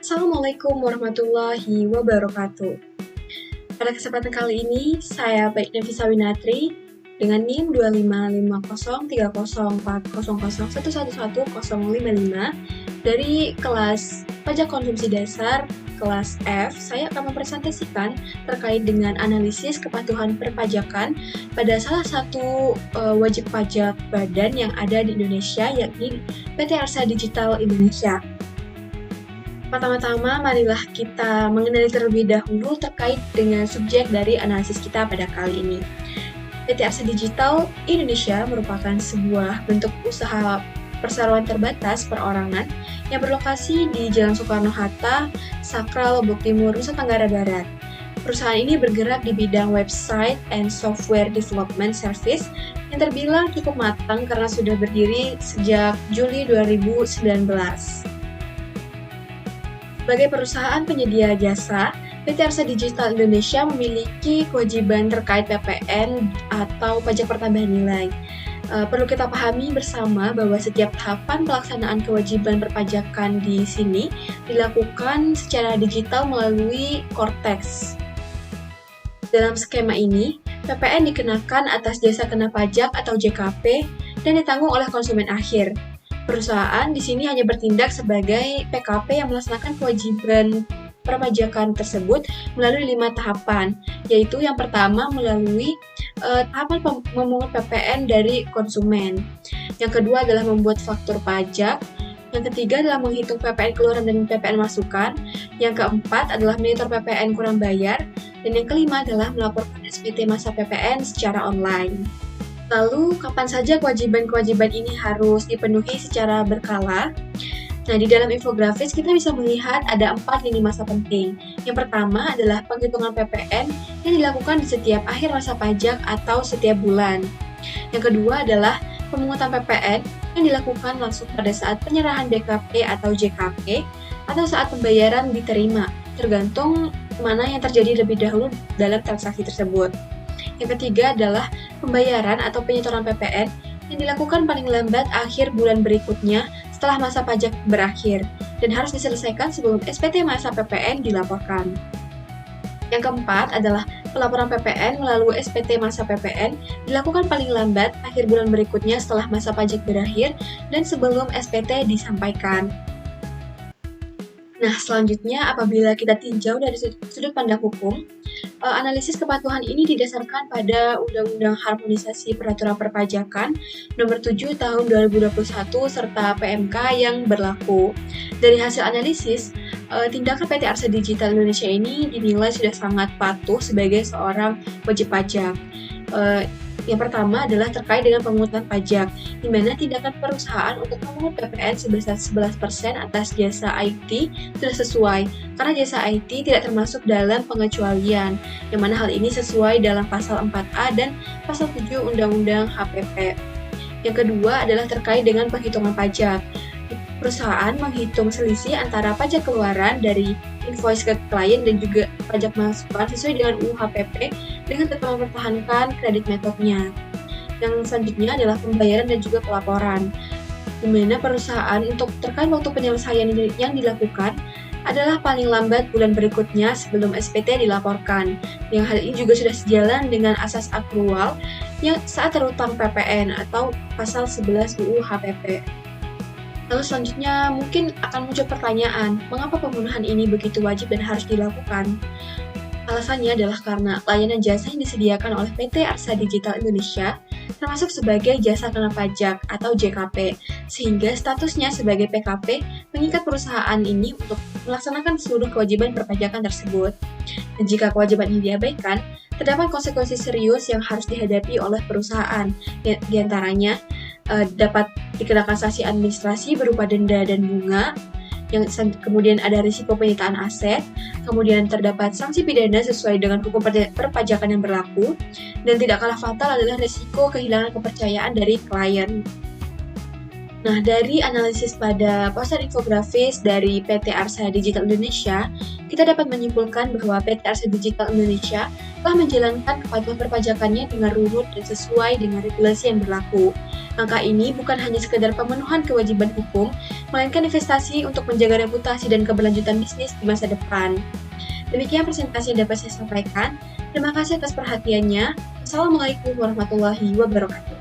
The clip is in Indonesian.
Assalamualaikum warahmatullahi wabarakatuh. Pada kesempatan kali ini, saya Baik Nafisa Winatri dengan NIM 255030400111055 dari kelas Pajak Konsumsi Dasar kelas F. Saya akan mempresentasikan terkait dengan analisis kepatuhan perpajakan pada salah satu wajib pajak badan yang ada di Indonesia, yakni PT Arsa Digital Indonesia. Pertama-tama, marilah kita mengenali terlebih dahulu terkait dengan subjek dari analisis kita pada kali ini. PT Arsa Digital Indonesia merupakan sebuah bentuk usaha perseroan terbatas perorangan yang berlokasi di Jalan Soekarno-Hatta, Sakra, Lombok Timur, Nusa Tenggara Barat. Perusahaan ini bergerak di bidang website and software development service yang terbilang cukup matang karena sudah berdiri sejak Juli 2019. Sebagai perusahaan penyedia jasa, PT Arsa Digital Indonesia memiliki kewajiban terkait PPN atau pajak pertambahan nilai. Perlu kita pahami bersama bahwa setiap tahapan pelaksanaan kewajiban perpajakan di sini dilakukan secara digital melalui Cortex. Dalam skema ini, PPN dikenakan atas jasa kena pajak atau JKP dan ditanggung oleh konsumen akhir. Perusahaan di sini hanya bertindak sebagai PKP yang melaksanakan kewajiban perpajakan tersebut melalui 5 tahapan, yaitu yang pertama melalui tahapan memungut PPN dari konsumen. Yang kedua adalah membuat faktur pajak. Yang ketiga adalah menghitung PPN keluaran dan PPN masukan. Yang keempat adalah monitor PPN kurang bayar. Dan yang kelima adalah melaporkan SPT masa PPN secara online. Lalu, kapan saja kewajiban-kewajiban ini harus dipenuhi secara berkala? Nah, di dalam infografis kita bisa melihat ada 4 lini masa penting. Yang pertama adalah penghitungan PPN yang dilakukan di setiap akhir masa pajak atau setiap bulan. Yang kedua adalah pemungutan PPN yang dilakukan langsung pada saat penyerahan BKP atau JKP atau saat pembayaran diterima, tergantung mana yang terjadi lebih dahulu dalam transaksi tersebut. Yang ketiga adalah pembayaran atau penyetoran PPN yang dilakukan paling lambat akhir bulan berikutnya setelah masa pajak berakhir dan harus diselesaikan sebelum SPT masa PPN dilaporkan. Yang keempat adalah pelaporan PPN melalui SPT masa PPN dilakukan paling lambat akhir bulan berikutnya setelah masa pajak berakhir dan sebelum SPT disampaikan. Nah, selanjutnya apabila kita tinjau dari sudut pandang hukum, analisis kepatuhan ini didasarkan pada Undang-Undang Harmonisasi Peraturan Perpajakan Nomor 7 Tahun 2021 serta PMK yang berlaku. Dari hasil analisis, tindakan PT Arsa Digital Indonesia ini dinilai sudah sangat patuh sebagai seorang wajib pajak. Yang pertama adalah terkait dengan pemungutan pajak, di mana tindakan perusahaan untuk memungut PPN sebesar 11% atas jasa IT sudah sesuai, karena jasa IT tidak termasuk dalam pengecualian, yang mana hal ini sesuai dalam pasal 4A dan pasal 7 Undang-Undang HPP. Yang kedua adalah terkait dengan penghitungan pajak. Perusahaan menghitung selisih antara pajak keluaran dari invoice ke klien dan juga pajak masukan sesuai dengan UU HPP dengan tetap mempertahankan kredit metodenya. Yang selanjutnya adalah pembayaran dan juga pelaporan, di mana perusahaan untuk terkait waktu penyelesaian yang dilakukan adalah paling lambat bulan berikutnya sebelum SPT dilaporkan. Yang hal ini juga sudah sejalan dengan asas akrual yang saat terutang PPN atau pasal 11 UU HPP. Lalu selanjutnya mungkin akan muncul pertanyaan, mengapa pemenuhan ini begitu wajib dan harus dilakukan? Alasannya adalah karena layanan jasa yang disediakan oleh PT Arsa Digital Indonesia termasuk sebagai jasa kena pajak atau JKP, sehingga statusnya sebagai PKP mengikat perusahaan ini untuk melaksanakan seluruh kewajiban perpajakan tersebut. Dan jika kewajiban ini diabaikan, terdapat konsekuensi serius yang harus dihadapi oleh perusahaan, di antaranya dapat dikenakan sanksi administrasi berupa denda dan bunga, yang kemudian ada risiko penyitaan aset, kemudian terdapat sanksi pidana sesuai dengan hukum perpajakan yang berlaku, dan tidak kalah fatal adalah risiko kehilangan kepercayaan dari klien. Nah, dari analisis pada poster infografis dari PT Arsa Digital Indonesia, kita dapat menyimpulkan bahwa PT Arsa Digital Indonesia telah menjalankan kepatuhan perpajakannya dengan runut dan sesuai dengan regulasi yang berlaku. Angka ini bukan hanya sekedar pemenuhan kewajiban hukum, melainkan investasi untuk menjaga reputasi dan keberlanjutan bisnis di masa depan. Demikian presentasi yang dapat saya sampaikan. Terima kasih atas perhatiannya. Assalamualaikum warahmatullahi wabarakatuh.